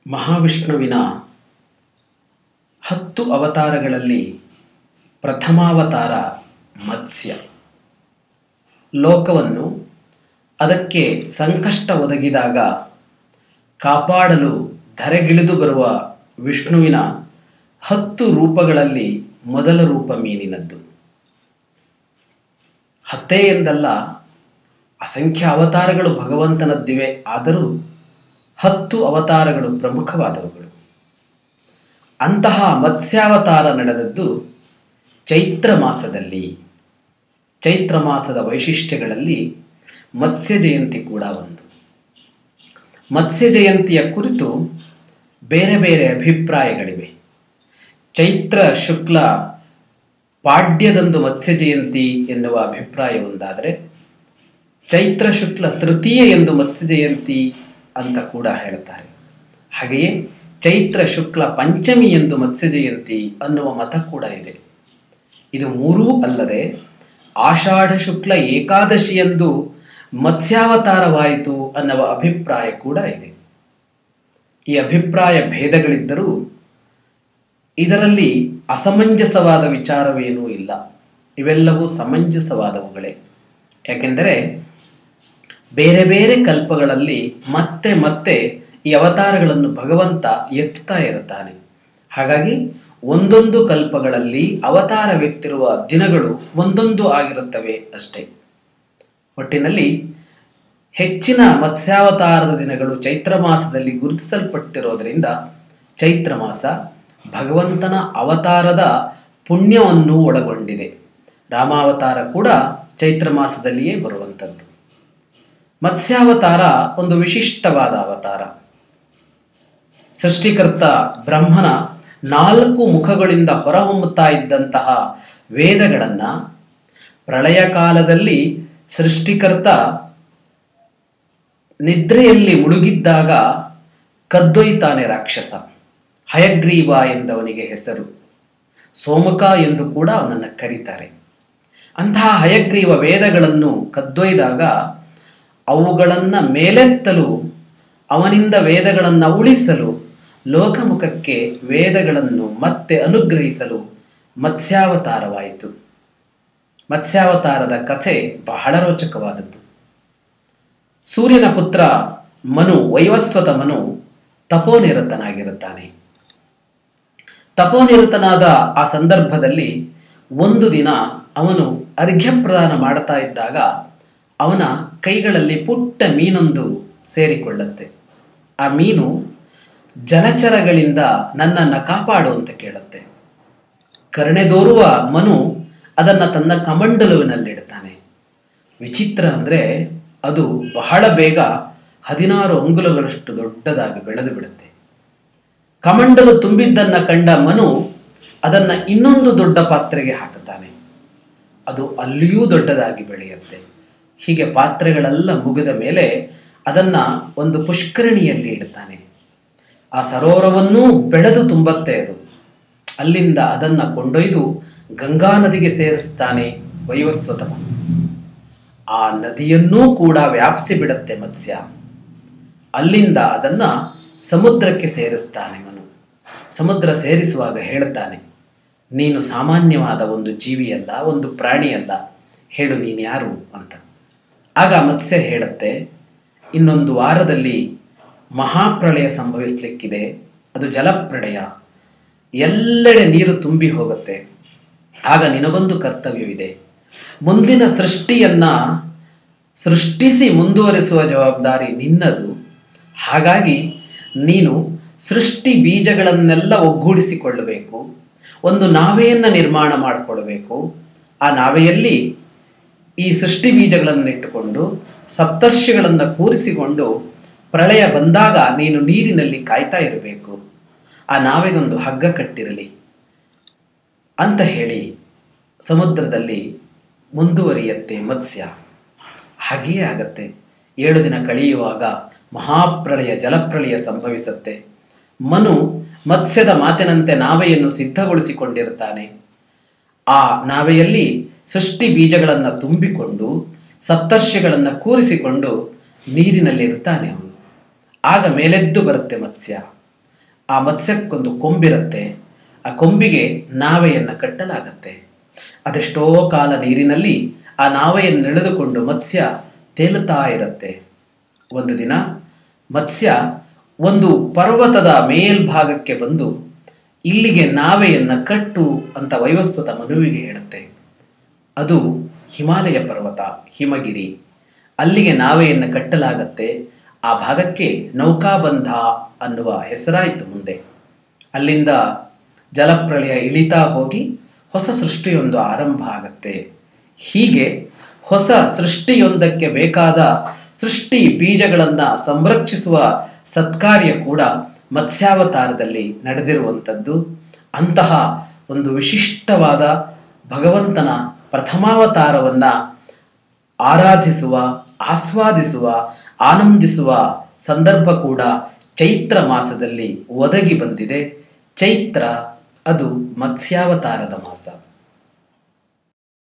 ಮಹಾವಿಷ್ಣುವಿನ 10 ಅವತಾರಗಳಲ್ಲಿ ಪ್ರಥಮಾವತಾರ ಮತ್ಸ್ಯ. ಲೋಕವನ್ನು ಅದಕ್ಕೆ ಸಂಕಷ್ಟ ಒದಗಿದಾಗ ಕಾಪಾಡಲು ಧರೆಗಿಳಿದು ಬರುವ ವಿಷ್ಣುವಿನ 10 ರೂಪಗಳಲ್ಲಿ ಮೊದಲ ರೂಪ ಮೀನಿನದ್ದು. 10 ಎಂದಲ್ಲ, ಅಸಂಖ್ಯ ಅವತಾರಗಳು ಭಗವಂತನದ್ದಿವೆ. ಆದರೂ 10 ಅವತಾರಗಳು ಪ್ರಮುಖವಾದವುಗಳು. ಅಂತಹ ಮತ್ಸ್ಯಾವತಾರ ನಡೆದದ್ದು ಚೈತ್ರ ಮಾಸದಲ್ಲಿ. ಚೈತ್ರ ಮಾಸದ ವೈಶಿಷ್ಟ್ಯಗಳಲ್ಲಿ ಮತ್ಸ್ಯ ಜಯಂತಿ ಕೂಡ ಒಂದು. ಮತ್ಸ್ಯ ಜಯಂತಿಯ ಕುರಿತು ಬೇರೆ ಬೇರೆ ಅಭಿಪ್ರಾಯಗಳಿವೆ. ಚೈತ್ರ ಶುಕ್ಲ ಪಾಡ್ಯದಂದು ಮತ್ಸ್ಯ ಜಯಂತಿ ಎನ್ನುವ ಅಭಿಪ್ರಾಯ ಒಂದಾದರೆ, ಚೈತ್ರ ಶುಕ್ಲ ತೃತೀಯ ಎಂದು ಮತ್ಸ್ಯ ಜಯಂತಿ ಅಂತ ಕೂಡ ಹೇಳ್ತಾರೆ. ಹಾಗೆಯೇ ಚೈತ್ರ ಶುಕ್ಲ ಪಂಚಮಿ ಎಂದು ಮತ್ಸ್ಯ ಜಯಂತಿ ಅನ್ನುವ ಮತ ಕೂಡ ಇದೆ. ಇದು ಮೂರೂ ಅಲ್ಲದೆ ಆಷಾಢ ಶುಕ್ಲ ಏಕಾದಶಿ ಎಂದು ಮತ್ಸ್ಯಾವತಾರವಾಯಿತು ಅನ್ನುವ ಅಭಿಪ್ರಾಯ ಕೂಡ ಇದೆ. ಈ ಅಭಿಪ್ರಾಯ ಭೇದಗಳಿದ್ದರೂ ಇದರಲ್ಲಿ ಅಸಮಂಜಸವಾದ ವಿಚಾರವೇನೂ ಇಲ್ಲ. ಇವೆಲ್ಲವೂ ಸಮಂಜಸವಾದವುಗಳೇ. ಯಾಕೆಂದರೆ ಬೇರೆ ಬೇರೆ ಕಲ್ಪಗಳಲ್ಲಿ ಮತ್ತೆ ಮತ್ತೆ ಈ ಅವತಾರಗಳನ್ನು ಭಗವಂತ ಎತ್ತುತ್ತಾ ಇರುತ್ತಾನೆ. ಹಾಗಾಗಿ ಒಂದೊಂದು ಕಲ್ಪಗಳಲ್ಲಿ ಅವತಾರವೆತ್ತಿರುವ ದಿನಗಳು ಒಂದೊಂದು ಆಗಿರುತ್ತವೆ ಅಷ್ಟೇ. ಒಟ್ಟಿನಲ್ಲಿ ಹೆಚ್ಚಿನ ಮತ್ಸ್ಯಾವತಾರದ ದಿನಗಳು ಚೈತ್ರ ಮಾಸದಲ್ಲಿ ಗುರುತಿಸಲ್ಪಟ್ಟಿರೋದರಿಂದ ಚೈತ್ರ ಮಾಸ ಭಗವಂತನ ಅವತಾರದ ಪುಣ್ಯವನ್ನು ಒಳಗೊಂಡಿದೆ. ರಾಮಾವತಾರ ಕೂಡ ಚೈತ್ರ ಮಾಸದಲ್ಲಿಯೇ ಬರುವಂಥದ್ದು. ಮತ್ಸ್ಯಾವತಾರ ಒಂದು ವಿಶಿಷ್ಟವಾದ ಅವತಾರ. ಸೃಷ್ಟಿಕರ್ತ ಬ್ರಹ್ಮನ 4 ಮುಖಗಳಿಂದ ಹೊರಹೊಮ್ಮುತ್ತಾ ಇದ್ದಂತಹ ವೇದಗಳನ್ನು ಪ್ರಳಯ ಕಾಲದಲ್ಲಿ ಸೃಷ್ಟಿಕರ್ತ ನಿದ್ರೆಯಲ್ಲಿ ಮುಳುಗಿದ್ದಾಗ ಕದ್ದೊಯ್ತಾನೆ ರಾಕ್ಷಸ. ಹಯಗ್ರೀವ ಎಂದವನಿಗೆ ಹೆಸರು. ಸೋಮಕ ಎಂದು ಕೂಡ ಅವನನ್ನು ಕರೀತಾರೆ. ಅಂತಹ ಹಯಗ್ರೀವ ವೇದಗಳನ್ನು ಕದ್ದೊಯ್ದಾಗ ಅವುಗಳನ್ನು ಮೇಲೆತ್ತಲು, ಅವನಿಂದ ವೇದಗಳನ್ನು ಉಳಿಸಲು, ಲೋಕಮುಖಕ್ಕೆ ವೇದಗಳನ್ನು ಮತ್ತೆ ಅನುಗ್ರಹಿಸಲು ಮತ್ಸ್ಯಾವತಾರವಾಯಿತು. ಮತ್ಸ್ಯಾವತಾರದ ಕಥೆ ಬಹಳ ರೋಚಕವಾದದ್ದು. ಸೂರ್ಯನ ಪುತ್ರ ಮನು, ವೈವಸ್ವತ ಮನು ತಪೋನಿರತನಾಗಿರುತ್ತಾನೆ. ತಪೋನಿರತನಾದ ಆ ಸಂದರ್ಭದಲ್ಲಿ ಒಂದು ದಿನ ಅವನು ಅರ್ಘ್ಯ ಪ್ರದಾನ ಮಾಡ್ತಾ ಇದ್ದಾಗ ಅವನ ಕೈಗಳಲ್ಲಿ ಪುಟ್ಟ ಮೀನೊಂದು ಸೇರಿಕೊಳ್ಳುತ್ತೆ. ಆ ಮೀನು ಜಲಚರಗಳಿಂದ ನನ್ನನ್ನು ಕಾಪಾಡು ಅಂತ ಕೇಳುತ್ತೆ. ಕರುಣೆದೋರುವ ಮನು ಅದನ್ನು ತನ್ನ ಕಮಂಡಲುವಿನಲ್ಲಿಡ್ತಾನೆ. ವಿಚಿತ್ರ ಅಂದರೆ ಅದು ಬಹಳ ಬೇಗ 16 ಅಂಗುಲಗಳಷ್ಟು ದೊಡ್ಡದಾಗಿ ಬೆಳೆದು ಬಿಡುತ್ತೆ. ಕಮಂಡಲು ತುಂಬಿದ್ದನ್ನು ಕಂಡ ಮನು ಅದನ್ನು ಇನ್ನೊಂದು ದೊಡ್ಡ ಪಾತ್ರೆಗೆ ಹಾಕುತ್ತಾನೆ. ಅದು ಅಲ್ಲಿಯೂ ದೊಡ್ಡದಾಗಿ ಬೆಳೆಯುತ್ತೆ. ಹೀಗೆ ಪಾತ್ರೆಗಳೆಲ್ಲ ಮುಗಿದ ಮೇಲೆ ಅದನ್ನು ಒಂದು ಪುಷ್ಕರಣಿಯಲ್ಲಿ ಇಡ್ತಾನೆ. ಆ ಸರೋವರವನ್ನೂ ಬೆಳೆದು ತುಂಬತ್ತೆ ಅದು. ಅಲ್ಲಿಂದ ಅದನ್ನು ಕೊಂಡೊಯ್ದು ಗಂಗಾ ನದಿಗೆ ಸೇರಿಸ್ತಾನೆ ವೈವಸ್ವತ ಮನು. ಆ ನದಿಯನ್ನೂ ಕೂಡ ವ್ಯಾಪಿಸಿ ಬಿಡುತ್ತೆ ಮತ್ಸ್ಯ. ಅಲ್ಲಿಂದ ಅದನ್ನು ಸಮುದ್ರಕ್ಕೆ ಸೇರಿಸ್ತಾನೆ ಮನು. ಸಮುದ್ರ ಸೇರಿಸುವಾಗ ಹೇಳ್ತಾನೆ, ನೀನು ಸಾಮಾನ್ಯವಾದ ಒಂದು ಜೀವಿಯಲ್ಲ, ಒಂದು ಪ್ರಾಣಿಯಲ್ಲ, ಹೇಳು ನೀನು ಯಾರು ಅಂತ. ಆಗ ಮತ್ಸ್ಯ ಹೇಳುತ್ತೆ, ಇನ್ನೊಂದು ವಾರದಲ್ಲಿ ಮಹಾಪ್ರಳಯ ಸಂಭವಿಸಲಿಕ್ಕಿದೆ. ಅದು ಜಲಪ್ರಳಯ. ಎಲ್ಲೆಡೆ ನೀರು ತುಂಬಿ ಹೋಗುತ್ತೆ. ಆಗ ನಿನಗೊಂದು ಕರ್ತವ್ಯವಿದೆ. ಮುಂದಿನ ಸೃಷ್ಟಿಯನ್ನು ಸೃಷ್ಟಿಸಿ ಮುಂದುವರಿಸುವ ಜವಾಬ್ದಾರಿ ನಿನ್ನದು. ಹಾಗಾಗಿ ನೀನು ಸೃಷ್ಟಿ ಬೀಜಗಳನ್ನೆಲ್ಲ ಒಗ್ಗೂಡಿಸಿಕೊಳ್ಳಬೇಕು. ಒಂದು ನಾವೆಯನ್ನು ನಿರ್ಮಾಣ ಮಾಡಿಕೊಳ್ಬೇಕು. ಆ ನಾವೆಯಲ್ಲಿ ಈ ಸೃಷ್ಟಿ ಬೀಜಗಳನ್ನು ಇಟ್ಟುಕೊಂಡು ಸಪ್ತರ್ಷಿಗಳನ್ನು ಕೂರಿಸಿಕೊಂಡು ಪ್ರಳಯ ಬಂದಾಗ ನೀನು ನೀರಿನಲ್ಲಿ ಕಾಯ್ತಾ ಇರಬೇಕು. ಆ ನಾವೆಗೊಂದು ಹಗ್ಗ ಕಟ್ಟಿರಲಿ ಅಂತ ಹೇಳಿ ಸಮುದ್ರದಲ್ಲಿ ಮುಂದುವರಿಯತ್ತೆ ಮತ್ಸ್ಯ. ಹಾಗೆಯೇ ಆಗತ್ತೆ. 7 ದಿನ ಕಳೆಯುವಾಗ ಮಹಾಪ್ರಳಯ, ಜಲಪ್ರಳಯ ಸಂಭವಿಸುತ್ತೆ. ಮನು ಮತ್ಸ್ಯದ ಮಾತಿನಂತೆ ನಾವೆಯನ್ನು ಸಿದ್ಧಗೊಳಿಸಿಕೊಂಡಿರುತ್ತಾನೆ. ಆ ನಾವೆಯಲ್ಲಿ ಸೃಷ್ಟಿ ಬೀಜಗಳನ್ನು ತುಂಬಿಕೊಂಡು ಸಪ್ತರ್ಷಿಗಳನ್ನು ಕೂರಿಸಿಕೊಂಡು ನೀರಿನಲ್ಲಿ ಇರ್ತಾನೆ ಅವನು. ಆಗ ಮೇಲೆದ್ದು ಬರುತ್ತೆ ಮತ್ಸ್ಯ. ಆ ಮತ್ಸ್ಯಕ್ಕೊಂದು ಕೊಂಬಿರುತ್ತೆ. ಆ ಕೊಂಬಿಗೆ ನಾವೆಯನ್ನು ಕಟ್ಟಲಾಗತ್ತೆ. ಅದೆಷ್ಟೋ ಕಾಲ ನೀರಿನಲ್ಲಿ ಆ ನಾವೆಯನ್ನು ಎಳೆದುಕೊಂಡು ಮತ್ಸ್ಯ ತೇಲುತ್ತಾ ಇರುತ್ತೆ. ಒಂದು ದಿನ ಮತ್ಸ್ಯ ಒಂದು ಪರ್ವತದ ಮೇಲ್ಭಾಗಕ್ಕೆ ಬಂದು ಇಲ್ಲಿಗೆ ನಾವೆಯನ್ನು ಕಟ್ಟು ಅಂತ ವೈವಸ್ವತ ಮನುವಿಗೆ ಹೇಳುತ್ತೆ. ಅದು ಹಿಮಾಲಯ ಪರ್ವತ, ಹಿಮಗಿರಿ. ಅಲ್ಲಿಗೆ ನಾವೆಯನ್ನು ಕಟ್ಟಲಾಗತ್ತೆ. ಆ ಭಾಗಕ್ಕೆ ನೌಕಾಬಂಧ ಅನ್ನುವ ಹೆಸರಾಯಿತು ಮುಂದೆ. ಅಲ್ಲಿಂದ ಜಲಪ್ರಳಯ ಇಳಿತಾ ಹೋಗಿ ಹೊಸ ಸೃಷ್ಟಿಯೊಂದು ಆರಂಭ ಆಗತ್ತೆ. ಹೀಗೆ ಹೊಸ ಸೃಷ್ಟಿಯೊಂದಕ್ಕೆ ಬೇಕಾದ ಸೃಷ್ಟಿ ಬೀಜಗಳನ್ನು ಸಂರಕ್ಷಿಸುವ ಸತ್ಕಾರ್ಯ ಕೂಡ ಮತ್ಸ್ಯಾವತಾರದಲ್ಲಿ ನಡೆದಿರುವಂಥದ್ದು. ಅಂತಹ ಒಂದು ವಿಶಿಷ್ಟವಾದ ಭಗವಂತನ ಪ್ರಥಮಾವತಾರವನ್ನು ಆರಾಧಿಸುವ, ಆಸ್ವಾದಿಸುವ, ಆನಂದಿಸುವ ಸಂದರ್ಭ ಕೂಡ ಚೈತ್ರ ಮಾಸದಲ್ಲಿ ಒದಗಿ ಬಂದಿದೆ. ಚೈತ್ರ ಅದು ಮತ್ಸ್ಯಾವತಾರದ ಮಾಸ.